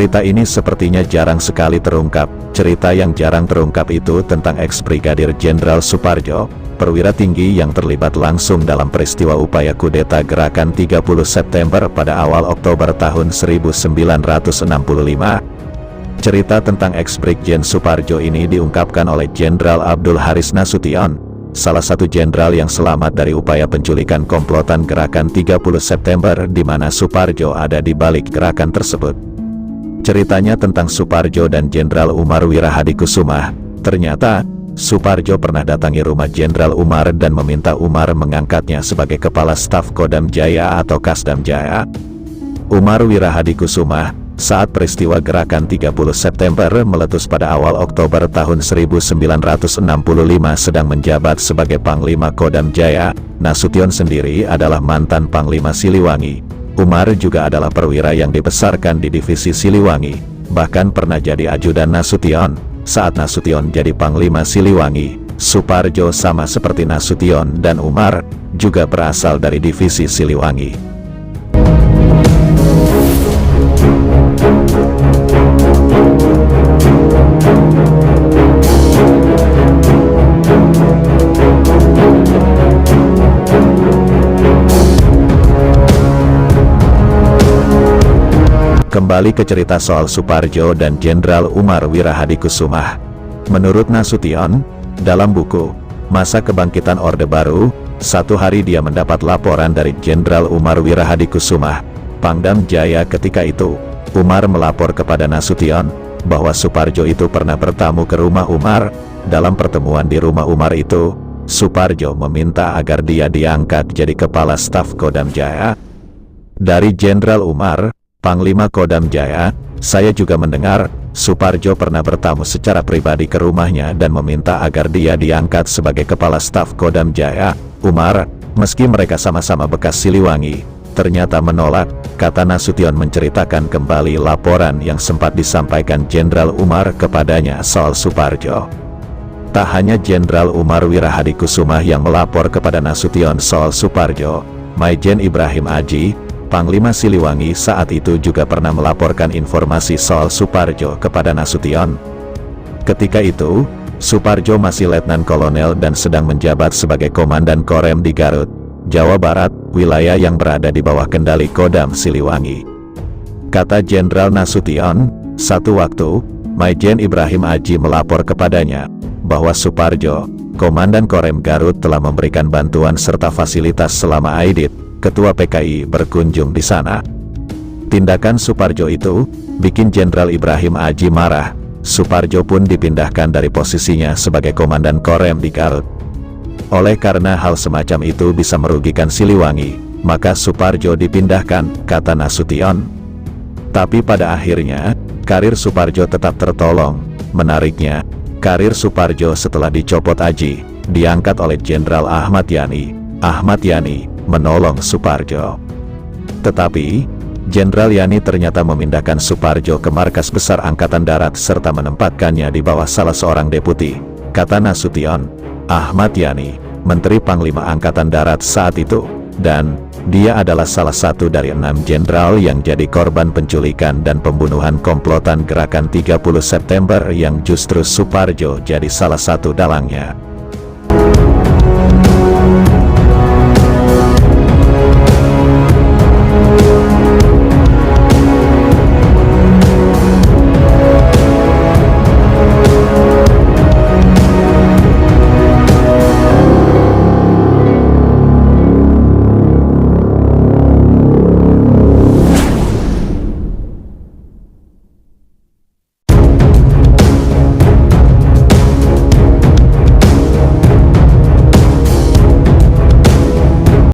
Cerita ini sepertinya jarang sekali terungkap. Cerita yang jarang terungkap itu tentang ex-Brigadir Jenderal Soeparjo, perwira tinggi yang terlibat langsung dalam peristiwa upaya kudeta Gerakan 30 September pada awal Oktober tahun 1965. Cerita tentang ex-Brigjen Soeparjo ini diungkapkan oleh Jenderal Abdul Haris Nasution, salah satu jenderal yang selamat dari upaya penculikan komplotan Gerakan 30 September di mana Soeparjo ada di balik gerakan tersebut. Ceritanya tentang Soeparjo dan Jenderal Umar Wirahadikusumah. Ternyata, Soeparjo pernah datangi rumah Jenderal Umar dan meminta Umar mengangkatnya sebagai Kepala Staf Kodam Jaya atau Kasdam Jaya. Umar Wirahadikusumah, saat peristiwa Gerakan 30 September meletus pada awal Oktober tahun 1965 sedang menjabat sebagai Panglima Kodam Jaya. Nasution sendiri adalah mantan Panglima Siliwangi. Umar juga adalah perwira yang dibesarkan di divisi Siliwangi, bahkan pernah jadi ajudan Nasution. Saat Nasution jadi Panglima Siliwangi, Soeparjo sama seperti Nasution dan Umar, juga berasal dari divisi Siliwangi. Kembali ke cerita soal Soeparjo dan Jenderal Umar Wirahadikusumah. Menurut Nasution, dalam buku Masa Kebangkitan Orde Baru, satu hari dia mendapat laporan dari Jenderal Umar Wirahadikusumah, Pangdam Jaya ketika itu. Umar melapor kepada Nasution bahwa Soeparjo itu pernah bertamu ke rumah Umar. Dalam pertemuan di rumah Umar itu, Soeparjo meminta agar dia diangkat jadi Kepala Staf Kodam Jaya. Dari Jenderal Umar, Panglima Kodam Jaya, saya juga mendengar Soeparjo pernah bertamu secara pribadi ke rumahnya dan meminta agar dia diangkat sebagai Kepala Staf Kodam Jaya. Umar, meski mereka sama-sama bekas Siliwangi, ternyata menolak, kata Nasution menceritakan kembali laporan yang sempat disampaikan Jenderal Umar kepadanya soal Soeparjo. Tak hanya Jenderal Umar Wirahadikusumah yang melapor kepada Nasution soal Soeparjo, Maijen Ibrahim Aji, Panglima Siliwangi saat itu juga pernah melaporkan informasi soal Soeparjo kepada Nasution. Ketika itu, Soeparjo masih Letnan Kolonel dan sedang menjabat sebagai Komandan Korem di Garut, Jawa Barat, wilayah yang berada di bawah kendali Kodam Siliwangi. Kata Jenderal Nasution, satu waktu, Maijen Ibrahim Aji melapor kepadanya bahwa Soeparjo, Komandan Korem Garut telah memberikan bantuan serta fasilitas selama Aidit, Ketua PKI, berkunjung di sana. Tindakan Soeparjo itu bikin Jenderal Ibrahim Aji marah. Soeparjo pun dipindahkan dari posisinya sebagai Komandan Korem di Garut. Oleh karena hal semacam itu bisa merugikan Siliwangi, maka Soeparjo dipindahkan, kata Nasution. Tapi pada akhirnya, karir Soeparjo tetap tertolong. Menariknya, karir Soeparjo setelah dicopot Aji, diangkat oleh Jenderal Ahmad Yani. Ahmad Yani menolong Soeparjo. Tetapi, Jenderal Yani ternyata memindahkan Soeparjo ke Markas Besar Angkatan Darat serta menempatkannya di bawah salah seorang deputi. Kata Nasution, Ahmad Yani, Menteri Panglima Angkatan Darat saat itu, dan dia adalah salah satu dari 6 jenderal yang jadi korban penculikan dan pembunuhan komplotan Gerakan 30 September yang justru Soeparjo jadi salah satu dalangnya.